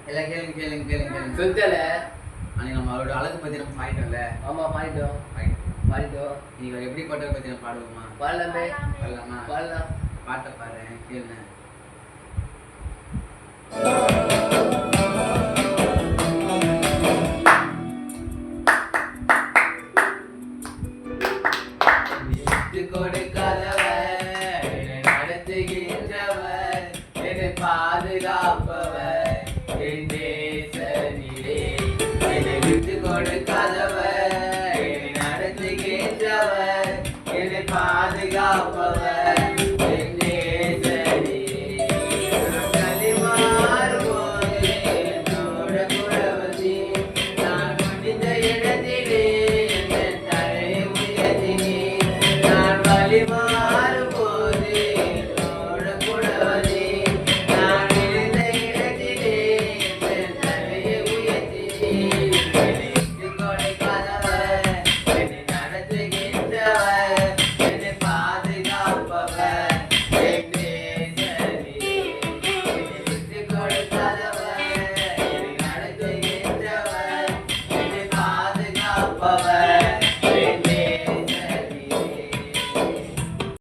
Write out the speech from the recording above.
எல்லாம் கேளுங்க கேளுங்க கேளுங்க கேளுங்க. சொல்லிட்டால அன்னைக்கு நம்ம அவரோட அழகு பத்தி நம்ம பாடிட்டோம்ல. ஆமா பாடிட்டோம். நீங்க எப்படிப்பட்டவரை பத்தி நம்ம பாடுவோமா? பாடலாமே. பாடலாமா? பாடலாம். பாட்டை பாடுறேன் கேளுங்க. கொடுக்காதவர் என்னை நடத்துகின்றவர் என்னை பாதுகாப்பவர் என் தேசனிலே என்னை விட்டு கொடுக்க